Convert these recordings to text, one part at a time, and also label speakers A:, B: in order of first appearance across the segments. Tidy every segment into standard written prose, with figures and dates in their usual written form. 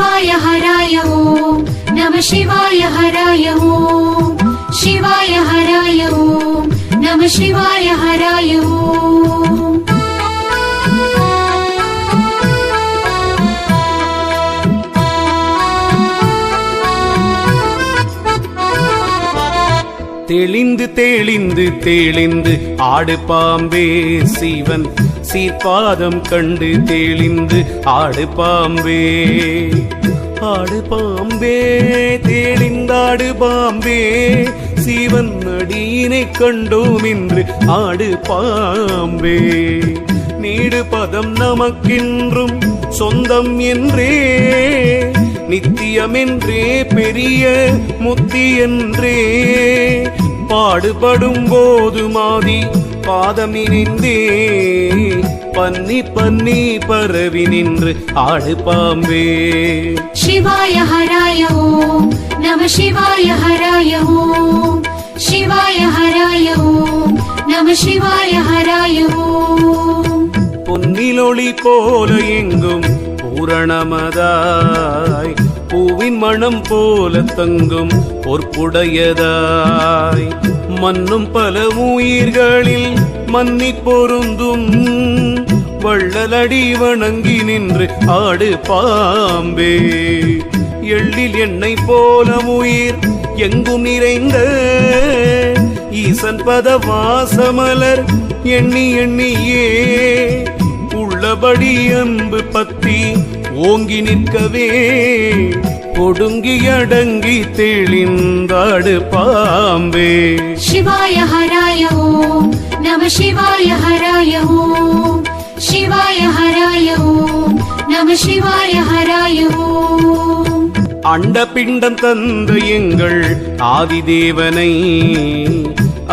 A: शिवाय हराय ओम नमः शिवाय हराय ओम शिवाय हराय ओम नमः शिवाय हराय ओम
B: தெளிந்து தெளிந்து தெளிந்து ஆடு பாம்பே சிவன் சீர்பாதம் கண்டு தெளிந்து ஆடு பாம்பே ஆடு பாம்பே தெளிந்தாடு பாம்பே சிவன் அடியினை கண்டோம் என்று ஆடு பாம்பே நீடு பதம் நமக்கென்றும் சொந்தம் என்றே நித்தியமென்றே பெரிய முத்தி என்றே பாடுபடும் போது மாதி பாதம் நினைந்தே பன்னி பன்னி பரவி நின்று ஆடு பாம்பே
A: शिवाय हराय ओम नमः शिवाय हराय ओम शिवाय हराय ओम नमः शिवाय हराय ओम
B: பொன்னிலொளி போல எங்கும் பூரணமதாய் பூவின் மனம் போல தங்கும் பொற்புடையதாய் மன்னும் பல உயிர்களில் மன்னி பொருந்தும் வள்ளலடி வணங்கி நின்று ஆடு பாம்பே எள்ளில் எண்ணெய் போல உயிர் எங்கும் நிறைந்த ஈசன் பத வாசமலர் எண்ணி எண்ணியே உள்ளபடி அன்பு பத்தி ஓங்கி நிற்கவே ஒடுங்கி அடங்கி தெளிந்தாடு பாம்பே
A: शिवाय हराय ओम नमः शिवाय हराय ओम शिवाय हराय ओम नमः शिवाय हराय ओम
B: அண்ட பிண்டம் தந்த எங்கள் ஆதிதேவனை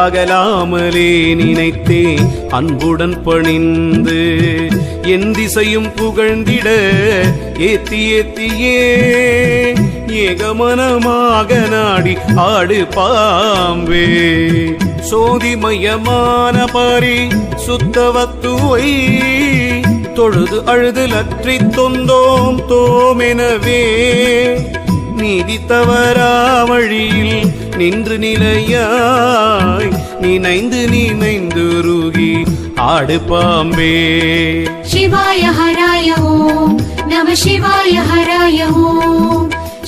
B: அகலாமலே நினைத்தே அன்புடன் பணிந்து என் திசையும் புகழ்ந்திட ஏத்தி ஏத்தியே ஏகமனமாக நாடி ஆடு பாம்பே சோதிமயமான பாரி சுத்தவத்துவை தொழுது அழுது லற்றி தொந்தோம் தோமெனவே நீதி தவறா வழியில் நின்று நிலையாய் நினைந்து நினைந்து ருகி ஆடு பாம்பே
A: शिवाय हराय ओम नमः शिवाय हराय ओम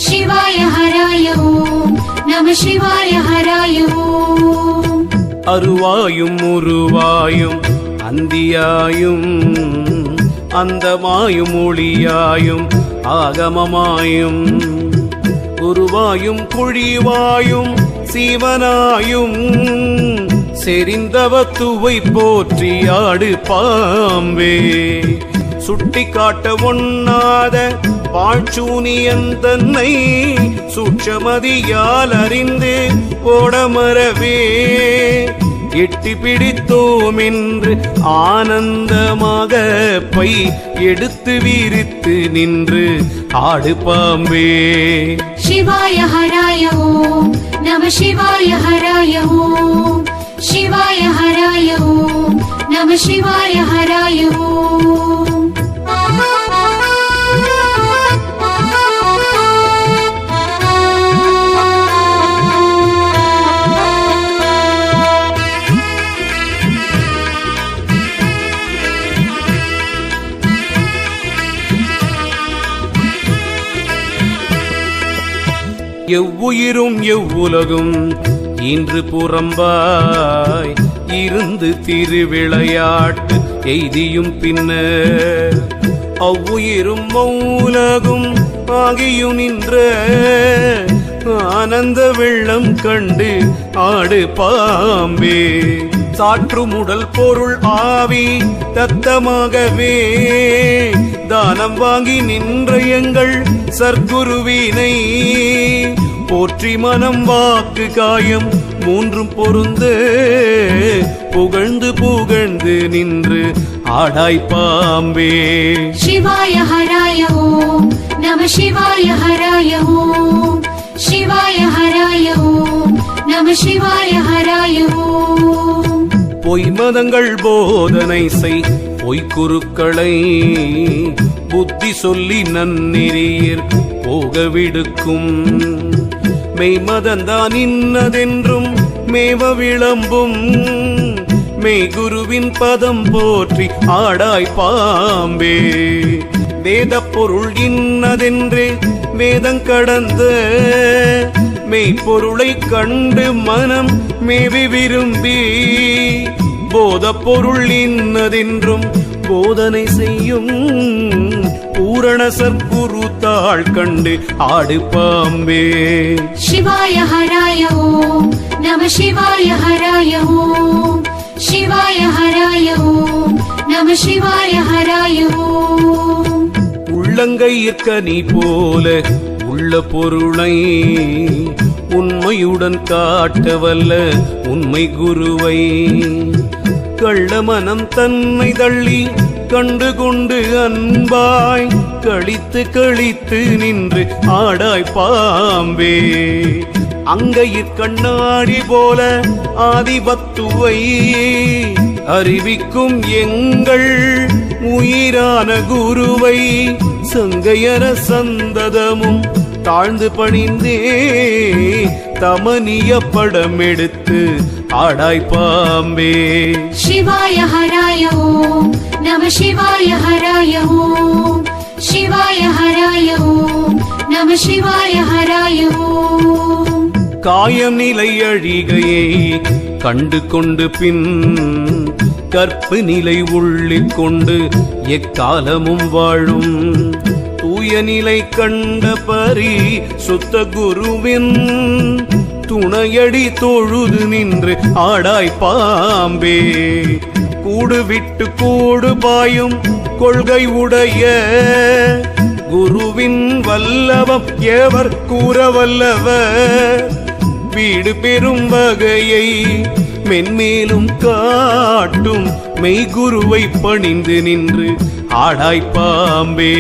A: शिवाय हराय ओम नमः शिवाय हराय ओम
B: அருவாயும் உருவாயும் அந்தியாயும் அந்தமாயும் ஒளியாயும் ஆகமமாயும் குருவாயும் குழிவாயும் சீவனாயும் செறிந்தவத்துவை போற்றி ஆடு பாம்பே சுட்டி காட்ட ஒண்ணாத பாழ்ச்சூனியன் தன்னை சூட்சமதியால் அறிந்து ஓடமரவே எட்டி பிடித்தோம் என்று ஆனந்தமாக பை எடுத்து விரித்து நின்று ஆடு பாம்பே
A: शिवाय हराय ओम नमः शिवाय हराय ओम शिवाय हराय ओम नमः शिवाय हराय ओम
B: எவ்வுயிரும் எவ்வுலகும் இன்று புறம்பாய் இருந்து திருவிளையாட்டு எய்தியும் பின்னர் அவ்வுயிரும் மௌலகும் ஆகியும் நின்ற ஆனந்த வெள்ளம் கண்டு ஆடு பாம்பே சாற்றுமுடல் பொருள் ஆவி தத்தமாகவே தானம் வாங்கி நின்ற எங்கள் சர்க்குருவினை போற்றி மனம் வாக்கு காயம் மூன்றும் பொருந்து புகழ்ந்து புகழ்ந்து நின்று ஆடாய் பாம்பே
A: शिवाय हराय ओम नमः शिवाय हराय ओम शिवाय हराय ओम नमः शिवाय हराय ओम
B: பொய் மதங்கள் போதனை செய் பொய்க்குருக்களை புத்தி சொல்லி நன்னெறியர் போக விடுக்கும் மெய்மதந்தான் இன்னதென்றும் மேவ விளம்பும் மெய்குருவின் பதம் போற்றி ஆடாய் பாம்பே வேத பொருள் இன்னதென்றே வேதங்கடந்த மெய்ப்பொருளை கண்டு மனம் மேவி விரும்பி போத பொருள் இன்னதென்றும் போதனை செய்யும் பூரண சற்குரு தாள் கண்டு ஆடு பாம்பே
A: சிவாய ஹராய ஓம் நம சிவாய ஹராய ஓம் சிவாய ஹராய ஓம் நம சிவாய ஹராய ஓம்
B: உள்ளங்கையிற்கனி போல உள்ள பொருளை உண்மையுடன் காட்டவல்ல உண்மை குருவை கள்ளமனம் தன்னை தள்ளி கண்டு கொண்டு அன்பாய் கழித்து கழித்து நின்று ஆடாய் பாம்பே அங்கையிற்கண்ணாடி போல ஆதிபத்துவை அறிவிக்கும் எங்கள் உயிரான குருவை சங்கையர சந்ததமும் தாழ்ந்து பணிந்தே தமனிய படம் எடுத்து ஆடாய் பாம்பே
A: சிவாய ஹராய ஓம் நம சிவாய ஹராய ஓம் சிவாய ஹராய ஓம் நம சிவாய ஹராய ஓம்
B: காயம் நிலை அழிகையை கண்டு கொண்டு பின் கற்பு நிலை உள்ளிக் கொண்டு எக்காலமும் வாழும் தூய நிலை கண்ட பரி சுத்த குருவின் துணையடி தொழுது நின்று ஆடாய் பாம்பே கூடு விட்டு கூடு பாயும் கொள்கை உடைய குருவின் வல்லவம் எவர் கூற வல்லவர் வீடு பெறும் வகையை மென்மேலும் காட்டும் மெய்குருவை பணிந்து நின்று ஆடாய் பாம்பே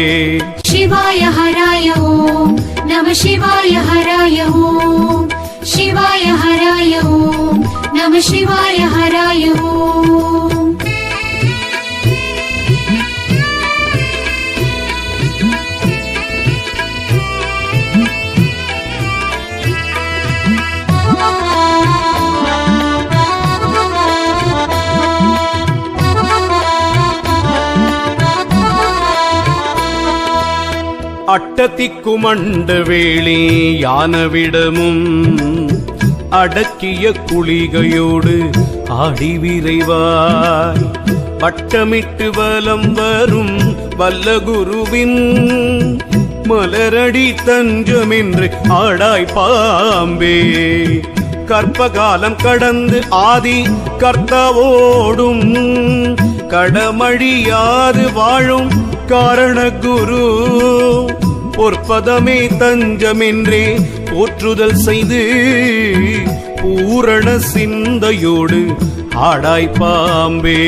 A: சிவாய ஹராய ஓம் நம சிவாய ஹராய ஓம் சிவாய ஹராய ஓம் நம சிவாய ஹராய ஓம்
B: அட்டத்திக்குமண்ட வேளி யானவிடமும் அடக்கிய குளிகையோடு ஆடி விரைவாய் வட்டமிட்டு வலம் வரும் வல்ல குருவின் மலரடி தஞ்சமென்று ஆடாய் பாம்பே கற்பகாலம் கடந்து ஆதி கர்த்தாவோடும் கடமழியாது வாழும் காரண குரு பொற்பதமே தஞ்சமென்றே போற்றுதல் செய்து பூரண சிந்தையோடு ஆடாய் பாம்பே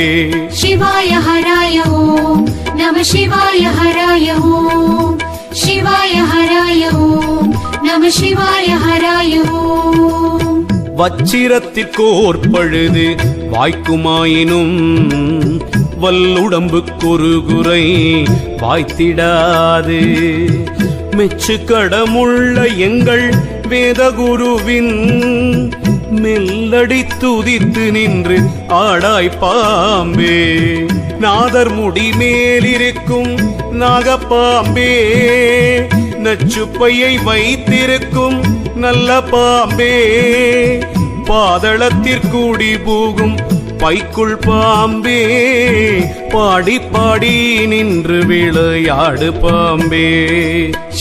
A: சிவாய ஹராய ஓம் நம சிவாய ஹராய ஓம் சிவாய ஹராய ஓம் நம சிவாய ஹராய ஓம்
B: வச்சிரத்திற்கோர் பழுது வாய்க்குமாயினும் வல்லுடம்புக்கொரு குறை வாய்த்திடாது மெச்சு கடமுள்ள எங்கள் வேதகுருவின் மெல்லடி துதித்து நின்று ஆடாய் பாம்பே நாதர் முடி மேலிருக்கும் நாகப்பாம்பே நச்சுப்பையை வைத்திருக்கும் நல்ல பாம்பே பாதளத்திற்கூடி போகும் பைக்குள் பாம்பே பாடி பாடி நின்று விளையாடு பாம்பே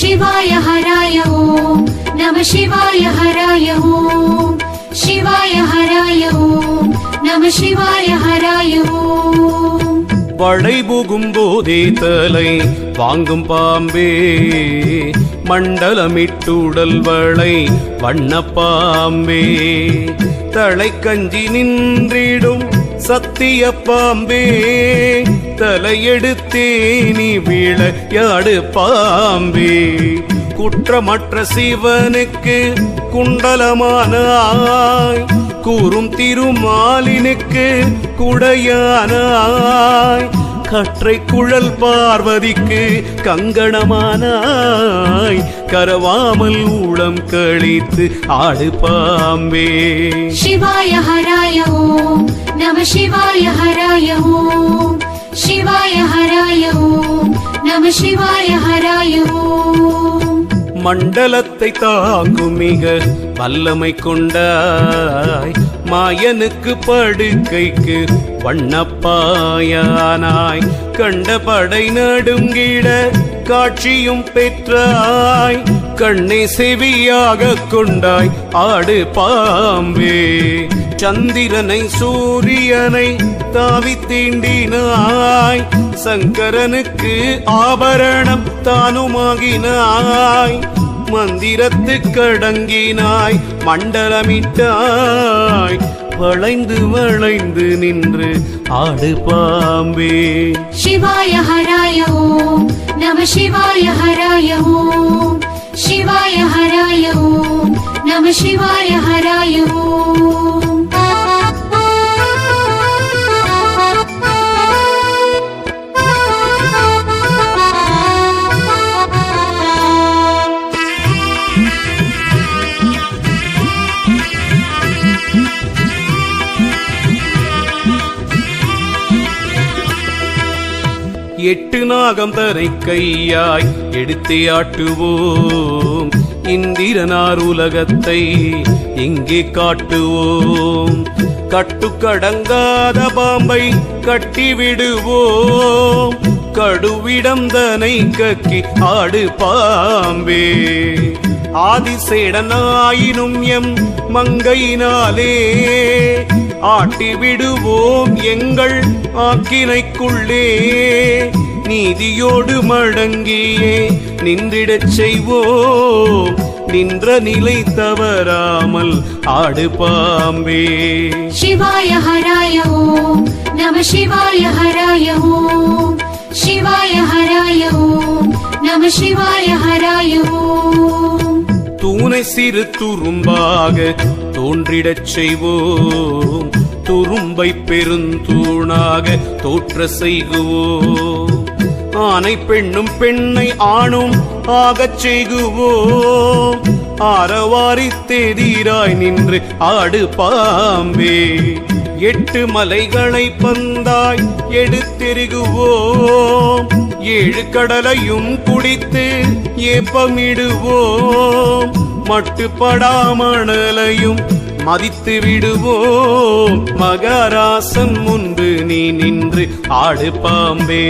A: சிவாய ஹராய ஓம் நம சிவாய ஹராய ஓம் சிவாய ஹராய ஓம் நம சிவாய ஹராய ஓம்
B: படை புகும் போதே தலை வாங்கும் பாம்பே மண்டலமிட்டுடல் வளை வண்ண பாம்பே தலை கஞ்சி நின்றிடும் சத்திய பாம்பே தலையெடுத்தே நீ விளையாடு பாம்பே குற்றமற்ற சிவனுக்கு குண்டலமானாய் கூறும் திருமாலினுக்கு குடையானாய் கற்றை குழல் பார்வதிக்கு கங்கணமானாய் கரவாமல் ஊளம் கழித்து ஆடு பாம்பே
A: शिवाय हराय ओम नमः शिवाय हराय ओम शिवाय हराय ओम नमः शिवाय हराय ओम
B: மண்டலத்தை தாங்கும் மிக வல்லமை கொண்டாய் மாயனுக்கு படுக்கைக்கு வண்ணப்பாயானாய் கண்ட படை நடுங்கிட காட்சியும் பெற்றாய் கண்ணை செவியாக கொண்டாய் ஆடு பாம்பே சந்திரனை சூரியனை தாவி தீண்டினாய் சங்கரனுக்கு ஆபரணம் தானுமாகினாய் மந்திரத்து கடங்கினாய் மண்டலமிட்டாய் வளைந்து வளைந்து நின்று ஆடு பாம்பே
A: शिवाय हराय ओम नमः शिवाय हराय ओम शिवाय हराय ओम नमः शिवाय हराय ओम
B: எட்டு நாகம் தரை கையாய் எடுத்தே ஆட்டுவோம் இந்திரனார் உலகத்தை எங்கே காட்டுவோம் கட்டுக்கடங்காத பாம்பை கட்டிவிடுவோம் கடுவிடம் தனை கக்கி ஆடு பாம்பே ஆதிசேடனாயினும் எம் மங்கையினாலே ஆட்டிவிடுவோம் எங்கள் ஆக்கினைக்குள்ளே நீதியோடு மடங்கியே நின்றிடச் செய்வோம் நின்ற நிலை தவறாமல் ஆடு பாம்பே
A: शिवाय हराय ओम नमः शिवाय हराय ओम शिवाय हराय ओम नमः शिवाय हराय ओम
B: தூணை சிறு துரும்பாக தோன்றிடச் செய்வோம் துரும்பை பெருந்தூணாக தோற்ற செய்குவோம் ஆனை பெண்ணும் பெண்ணை ஆணும் ஆகச் செய்குவோம் ஆரவாரி தெதிராய் நின்று ஆடு பாம்பே எட்டு மலைகளை பந்தாய் எடுத்தெறிகுவோம் ஏழு கடலையும் குடித்து ஏப்பமிடுவோம் மட்டுப்படாமணலையும் மதித்து விடுவோம் மகராசன் முன்பு நீ நின்று ஆடு பாம்பே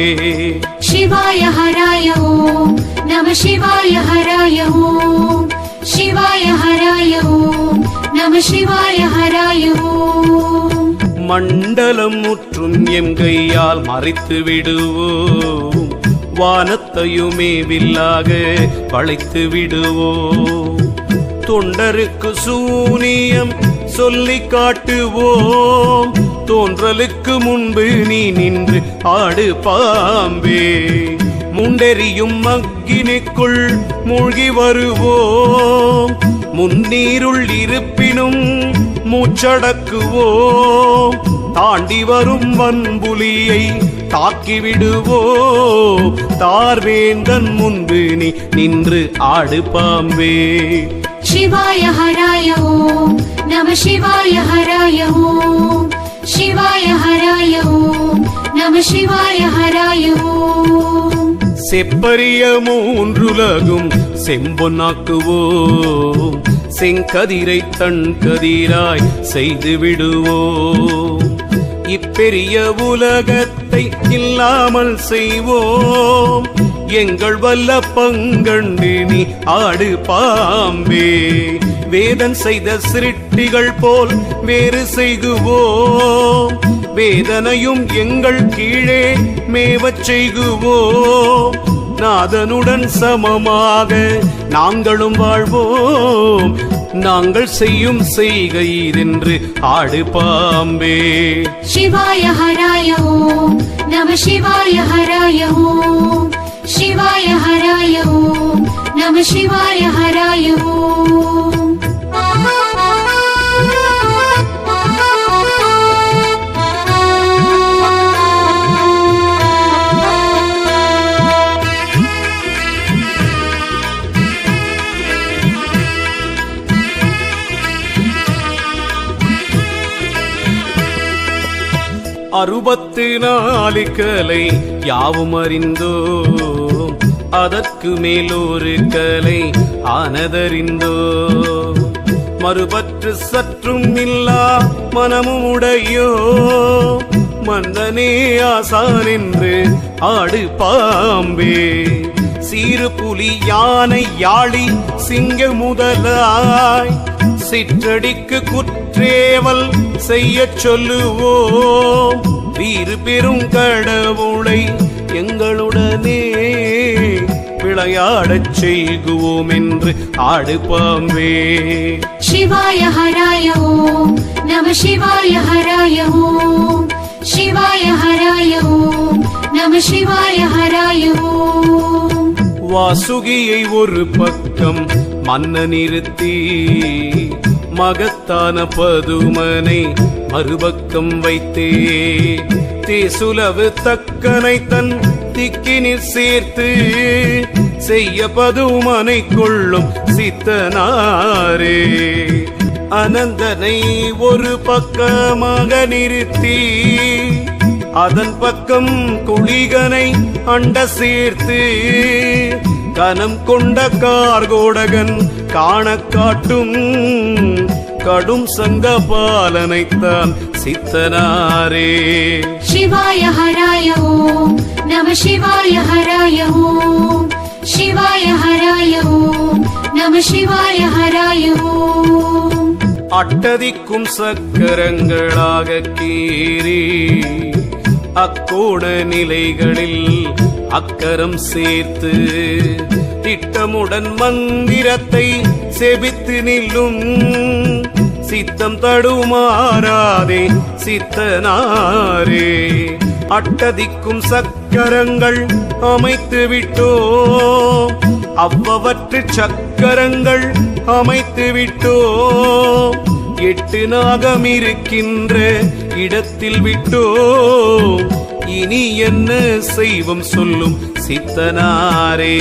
A: शिवाय हराय ओम नमः शिवाय हराय ओम शिवाय हराय ओम नमः शिवाय हराय ओम
B: மண்டலம் முற்றும் எம் கையால் மறைத்து விடுவோம் வானத்தையுமே வில்லாக வளைத்து விடுவோம் தொண்டருக்கு சூனியம் சொல்லி காட்டுவோம் தோன்றலுக்கு முன்பு நீ நின்று ஆடு பாம்பே முண்டெறியும் அக்கினிக்குள் மூழ்கி வருவோம் முன்னீருள் இருப்பினும் மூச்சடக்குவோம் தாண்டி வரும் வன்புலியை தாக்கிவிடுவோம் தார்வேந்தன் முன்பு நீ நின்று ஆடு பாம்பே
A: शिवाय हराय ओम नमः शिवाय हराय ओम शिवाय हराय ओम नमः शिवाय हराय ओम
B: செப்பரிய மூன்றுலகும் செம்பொன்னாக்குவோம் செங்கதிரை தன் கதிராய் செய்து விடுவோம் இப்பெரிய உலகத்தை இல்லாமல் செய்வோம் எங்கள் வல்ல பங்கண்டு நீ ஆடு பாம்பே வேதன் செய்த சிருட்டிகள் போல் வேறு செய்குவோம் வேதனையும் எங்கள் கீழே மேவச் செய்குவோம் நாதனுடன் சமமாக நாங்களும் வாழ்வோம் நாங்கள் செய்யும் செய்கை இதென்று ஆடு பாம்பே
A: शिवाय हराय ओम नमः शिवाय हराय ओम शिवाय हराय ओम नमः शिवाय हराय ओम
B: 64 கலை யாவும் அறிந்தோம், அதற்கு மேலொரு கலை ஆனதறிந்தோம். மறுபற்று சற்றும் இல்லா மனமும் உடையோ, மன்னனே ஆசான் என்று ஆடு பாம்பே. சீறு புலி யானை யாழி சிங்க முதலாய் சிற்றடிக்கு குற்றேவல் செய்ய சொல்லுவோம். வீறு பெரும் கடவுளை எங்களுடனே விளையாடச் செய்குவோம் என்று ஆடு பாம்பே.
A: சிவாய ஹராய ஓம் நம சிவாய ஹராய ஓம் சிவாய ஹராய ஓம் நம சிவாய ஹராய ஓம்.
B: வாசுகியை ஒரு பக்கம் மன்ன நிறுத்தி, மகத்தான பதுமனை மறுபக்கம் வைத்தே. தேசுலவு தக்கனை தன் திக்கினில் சேர்த்து, செய்ய பதுமனை கொள்ளும் சித்தனாரே. அனந்தனை ஒரு பக்கமாக நிறுத்தி, அதன் பக்கம் குளிகனை அண்ட சேர்த்து, கனம் கொண்ட கார்கோடகன் காண காட்டும் கடும் சங்க பாலனைத்தான் சித்தனாரே.
A: சிவாய ஹராய ஓம் நம சிவாய ஹராய ஓம் சிவாய ஹராய ஓம் நம சிவாய ஹராய ஓம்.
B: அட்டதிக்கும் சக்கரங்களாக கீறி, அக்கோண நிலைகளில் அக்கரம் சேர்த்து, திட்டமுடன் மந்திரத்தை செபித்து நில்லும் சித்தம் தடுமாறாதே சித்தனாரே. அட்டதிக்கும் சக்கரங்கள் அமைத்து விட்டோம், அவ்வவற்று சக்கரங்கள் அமைத்து விட்டோம். 8 நாகம் இருக்கின்ற இடத்தில் விட்டோம், இனி என்ன செய்வோம் சொல்லும் சித்தனாரே.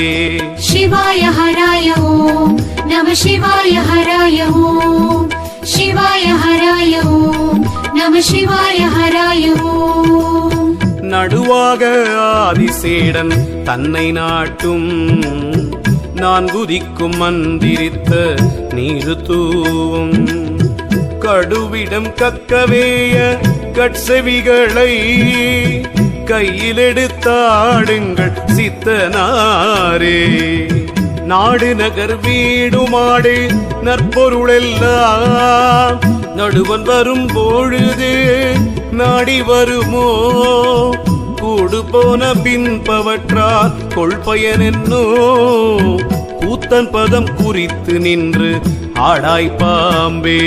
A: சிவாய ஹராய ஓம் நம சிவாய ஹராய ஓம் சிவாய ஹராய ஓம் நம சிவாய ஹராய ஓம்.
B: நடுவாக ஆதிசேடன் தன்னை நாட்டும், நான் குதிக்கும் மந்திரித்த நீரு தூவும். கடுவிடம் கக்கவேய கட்செவிகளை கையில் எடுத்தாடுங்கள் சித்தனாரே. நாடு நகர் வீடு மாடு நற்பொருளெல்லாம் நடுவன் வரும் பொழுது நாடி வருமோ. கூடு போன பின்பவற்றால் கொள்பயன் என்னோ, கூத்தன் பதம் குறித்து நின்று ஆடாய் பாம்பே.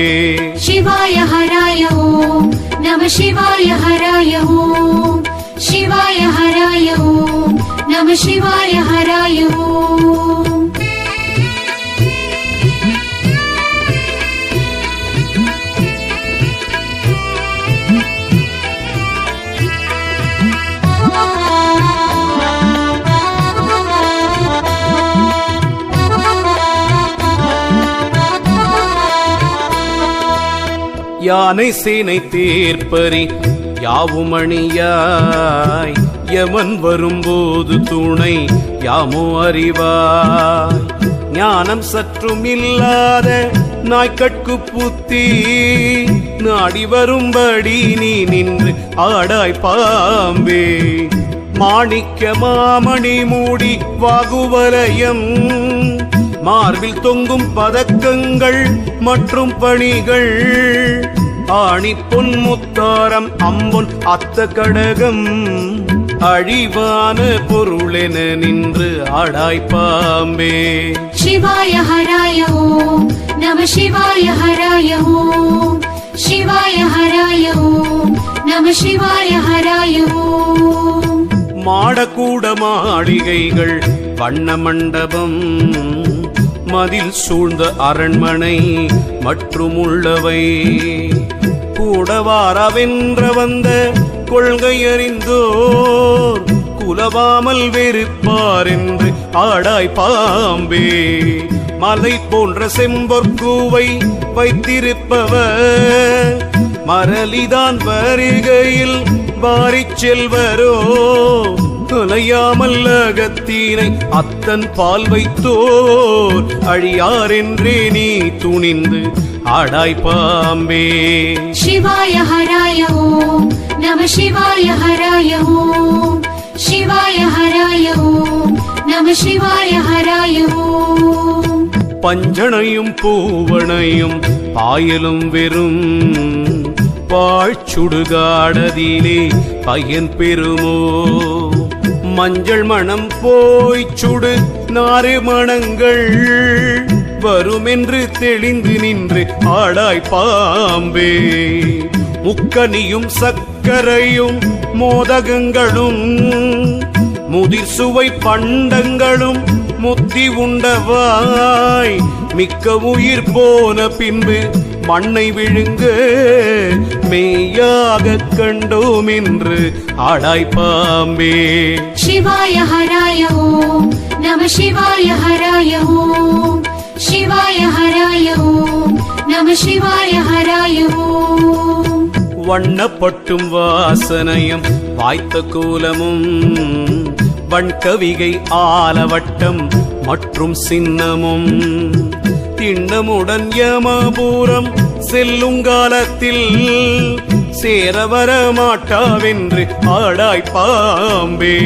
A: சிவாய ஹராய ஓம் நம சிவாய ஹராய ஓம் சிவாய ஹராய ஓம் நம சிவாய ஹராய ஓம்.
B: யானை சேனை தேர்ப்பரி யாவும் அணியாய், யமன் வரும்போது துணை யாமோ அறிவாய். ஞானம் சற்றும் இல்லாத நாய்க்கட்கு புத்தி, நாடி வரும்படி நீ நின்று ஆடாய் பாம்பே. மாணிக்க மாமணி மூடி வாகுவலயம், மார்பில் தொங்கும் பதக்கங்கள் மற்றும் பணிகள், ஆணி பொன் முத்தாரம் அம்பொன் அத்த கடகம், அழிவான பொருளென நின்று ஆடாய் பாம்பே.
A: சிவாய ஹராய ஓம் நம சிவாய ஹராய ஓம் சிவாய ஹராய ஓம் நம சிவாய ஹராய ஓம்.
B: மாடக்கூட மாளிகைகள் வண்ண மண்டபம், மதில் சூழ்ந்த அரண்மனை மற்றும் உள்ளவை, கூடவாரவென்ற வந்த கொள்கை அறிந்தோர் குலவாமல் வெறுப்பார் என்று ஆடாய் பாம்பே. மலை போன்ற செம்பொற்கூவை வைத்திருப்பவர் மரளிதான் வருகையில் வாரிச் செல்வரோ தொலையாமல் அகத்தீனை அத்தன் பால் வைத்தோர் அழியாரென்றே நீ துணிந்து ஆடாய் பாம்பே.
A: சிவாய ஹராய ஓம் நம சிவாய ஹராய ஓம் சிவாய ஹராய ஓம் நம சிவாய ஹராய ஓம்.
B: பஞ்சனையும் பூவனையும் பாயலும் வெறும் பாழ்ச்சுடுகாடதிலே பயன் பெறுமோ. மஞ்சள் மணம் போய்ச் சுடு நாறு மணங்கள் வருமென்று தெளிந்து நின்று ஆடாய் பாம்பே. முக்கனியும் சக்கரையும் மோதகங்களும் முதிர் சுவை பண்டங்களும் முத்தி உண்டவாய் மிக்க உயிர் போன பின்பு மண்ணை விழுங்க மெய்யாக கண்டோம் என்று ஆடாய் பாம்பே.
A: சிவாய ஹராய ஓம் நம சிவாய ஹராய ஓம் சிவாய ஹராய ஓம் நம சிவாய ஹராய ஓம்.
B: வண்ணப்பட்டும் வாசனையும் வாய்த்த கோலமும் வண்கவிகை ஆலவட்டம் மற்றும் சின்னமும் திண்ணமுடன் யமபுரம் செல்லுங்காலத்தில் சேரவர மாட்டாவென்று ஆடாய் பாம்பே.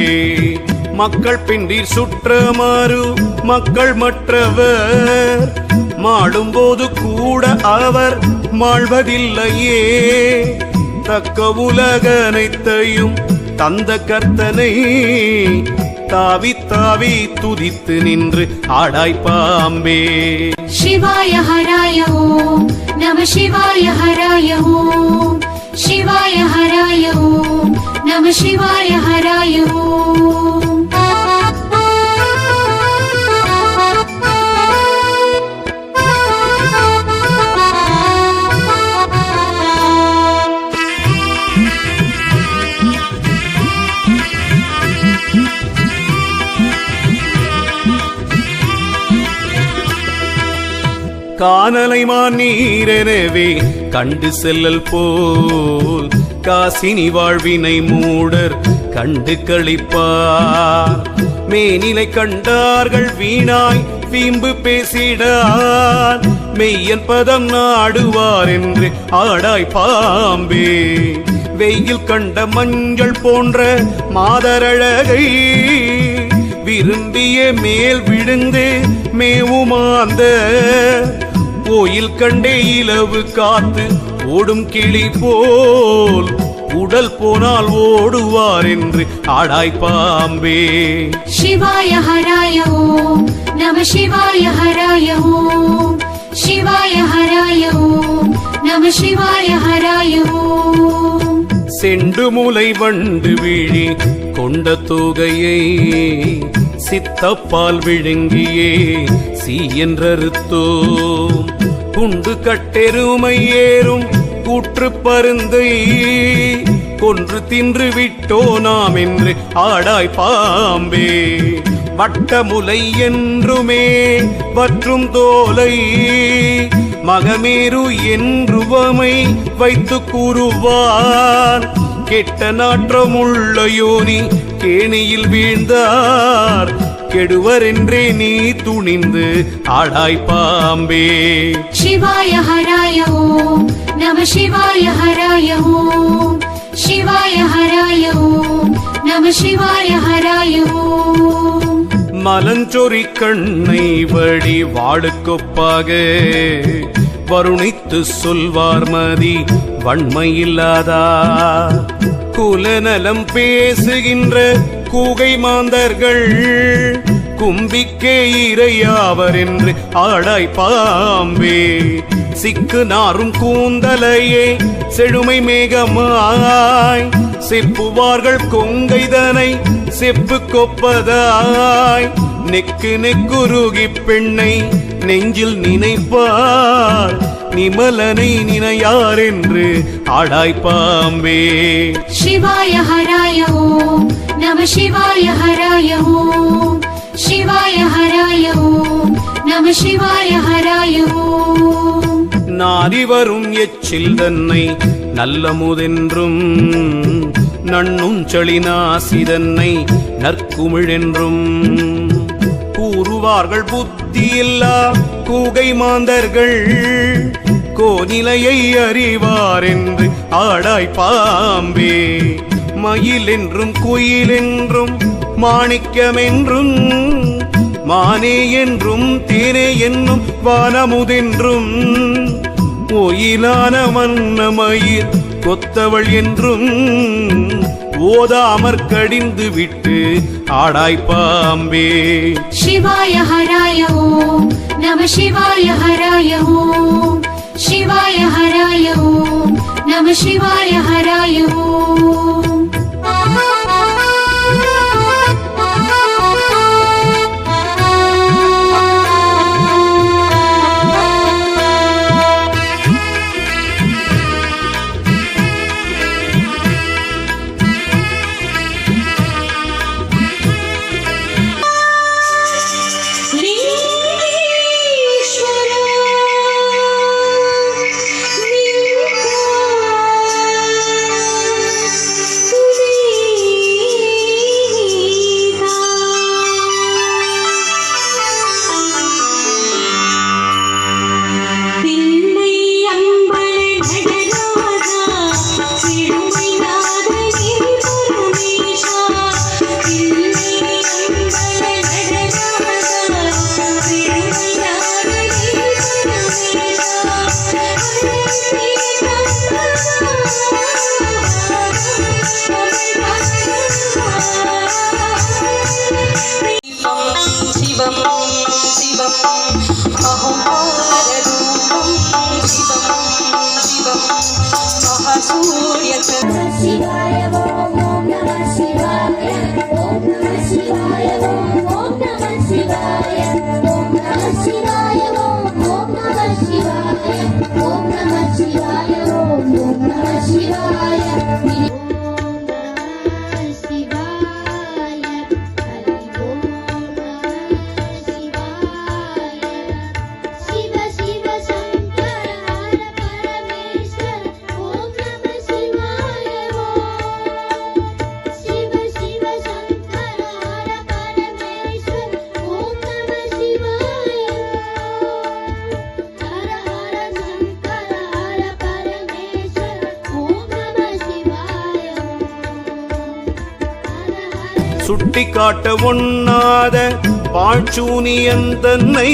B: மக்கள் பின்றீர் சுற்றமாறு மக்கள் மற்றவர் மாடும்போது கூட அவர் மாழ்வதில்லையே. தக்க உலகனைத்தையும் தந்த கர்த்தனை தாவி தாவி துதித்து நின்று ஆடாய் பாம்பே.
A: சிவாய ஹராய ஓம் நம சிவாய ஹராய ஓம் சிவாய ஹராய ஓம் நம சிவாய ஹராய ஓம்.
B: கானலை நீரெனவே கண்டு செல்லல் போல் காசினி வாழ்வினை மூடர் கண்டு களிப்பார். மேனிலை கண்டார்கள் வீணாய் வீம்பு பேசிடார் மெய்யன் பதம் நாடுவார் என்று ஆடாய் பாம்பே. வெயில் கண்ட மஞ்சள் போன்ற மாதரழகை விரும்பிய மேல் விழுந்து மேவுமாந்த கோயில் கண்டே இலவு காத்து ஓடும் கிளி போல் உடல் போனால் ஓடுவார் என்று ஆடாய் பாம்பே.
A: சிவாய ஹராய ஓம் நம சிவாய ஹராய ஓம் சிவாய ஹராய ஓம் நம சிவாய ஹராய ஓம்.
B: செண்டு முலை வண்டு விழி கொண்ட தொகையை சித்தப்பால் விழுங்கியே சி என்றறுத்தோம். குண்டு கட்டெருமை ஏறும் கூற்று பருந்தை கொன்று தின்று விட்டோ நாம் என்று ஆடாய் பாம்பே. வட்டமுலை என்றுமே வற்றும் தோலை மகமேரு என்றுவமை வைத்து கூறுவான். கெட்ட நாற்றமுள்ள யோனி கேணியில் வீழ்ந்தார் கெடுவர் என்றே நீ துணிந்து ஆடாய் பாம்பே.
A: சிவாய ஹராய ஓம் நம சிவாய ஹராய ஓம் சிவாய ஹராய ஓம் நம சிவாய ஹராய ஓம்.
B: மலஞ்சொறி கண்ணை வடி வாழுக்கொப்பாக வருணித்து சொல்வார் மதி வன்மையில்லாதா. குலநலம் பேசுகின்ற கூகை மாந்தர்கள் கும்பிக்கே இறையாவர் என்று ஆடாய் பாம்பே. சிக்கு நாரும் கூந்தலையே செழுமை மேகமாய் செப்புவார்கள் கொங்கைதனை செப்பு கொப்பதாய். நெக்கு நெக்குருகி பெண்ணை நெஞ்சில் நினைப்பார் நிமலனை நினையார் என்று ஆடாய் பாம்பே.
A: சிவாய ஹராய ஓம் நம சிவாய ஹராய ஓம் சிவாய ஹராய ஓம் நம சிவாய ஹராய ஓம்.
B: நாரி வரும் எச்சில் தன்னை நல்லமுதென்றும் நண்ணுஞ்சளினாசிதன்னை நற்குமிழென்றும் கூறுவார்கள் புத்தியில்லா கூகை மாந்தர்கள் கோநிலையை அறிவார் என்று ஆடாய் பாம்பே மயில் என்றும் குயில் என்றும் மாணிக்கமென்றும் மானே என்றும் தேனே என்னும் வானமுதென்றும் ஒயிலான மன்னமயிர் கொத்தவள் என்றும் ஓதாமற் கடிந்து விட்டு ஆடாய் பாம்பே
A: சிவாய ஹராய ஓம் நம சிவாய ஹராய ஓம் சிவாய ஹராய ஓம் நம சிவாய ஹராய ஓம்
B: சுட்டி காட்ட ஒண்ணாத பாழ்ச்சூனியந்தன்னை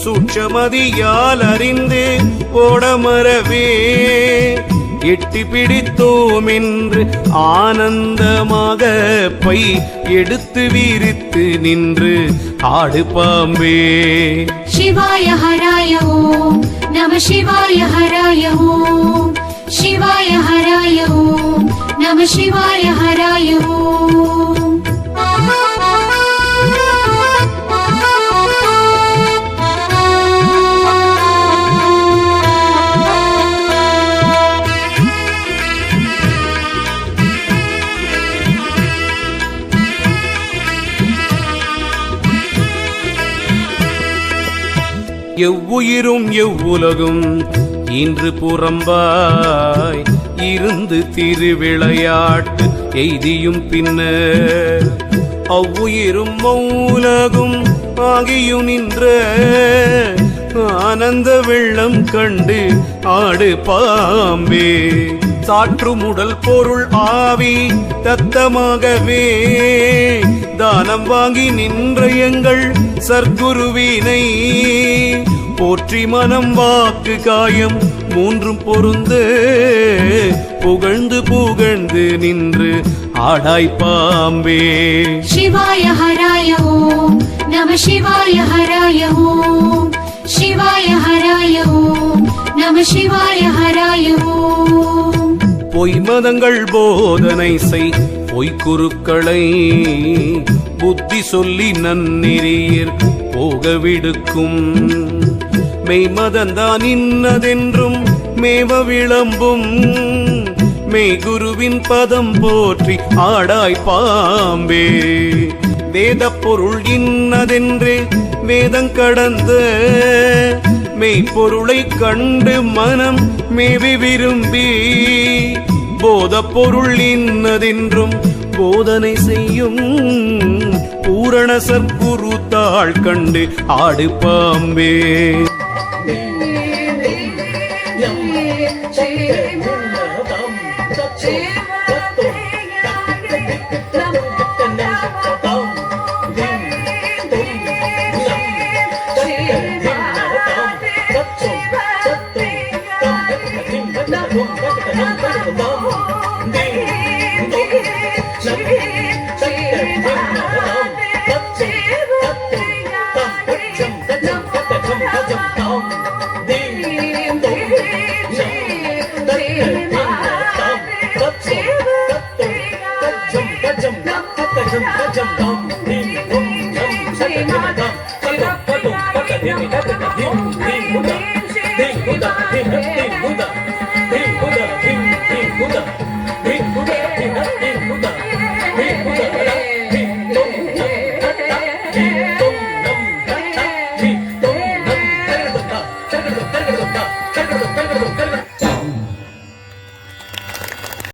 B: சூட்சமதியால் அறிந்து ஓடமரவே எட்டி பிடித்தோம் என்று ஆனந்தமாக பை எடுத்து வீரித்து நின்று ஆடு பாம்பே
A: சிவாய ஹராய ஓம் நம சிவாய ஹராய ஓம் சிவாய ஹராய ஓம் நம சிவாய ஹராய ஓம்
B: எவ்வுயிரும் எவ்வுலகும் இன்று புறம்பாய் இருந்து திருவிளையாட்டு எய்தியும் பின்னர் அவ்வுயிரும் மௌலகும் ஆகியும் நின்ற ஆனந்த வெள்ளம் கண்டு ஆடு பாம்பே சாற்றுமுடல் பொருள் ஆவி தத்தமாகவே தானம் வாங்கி நின்ற எங்கள் சர்க்குருவினை போற்றி மனம் வாக்கு காயம் மூன்றும் பொருந்து புகழ்ந்து புகழ்ந்து நின்று ஆடாய் பாம்பே
A: சிவாய ஹராய ஓம் நம சிவாய ஹராய ஓம் சிவாய ஹராய ஓம் நம சிவாய ஹராய ஓம்
B: பொய்மதங்கள் போதனை செய் பொய்க்குருக்களை புத்தி சொல்லி நன்னெறியர் போக விடுக்கும் மெய்மதந்தான் இன்னதென்றும் மேவ விளம்பும் மெய்குருவின் பதம் போற்றி ஆடாய் பாம்பே வேத பொருள் இன்னதென்றே வேதங்கடந்த மெய்ப்பொருளை கண்டு மனம் மேவி விரும்பி போதப் பொருள் இன்னதென்றும் போதனை செய்யும் பூரண சற்குரு தாள் கண்டு ஆடு பாம்பே.
C: Buddha,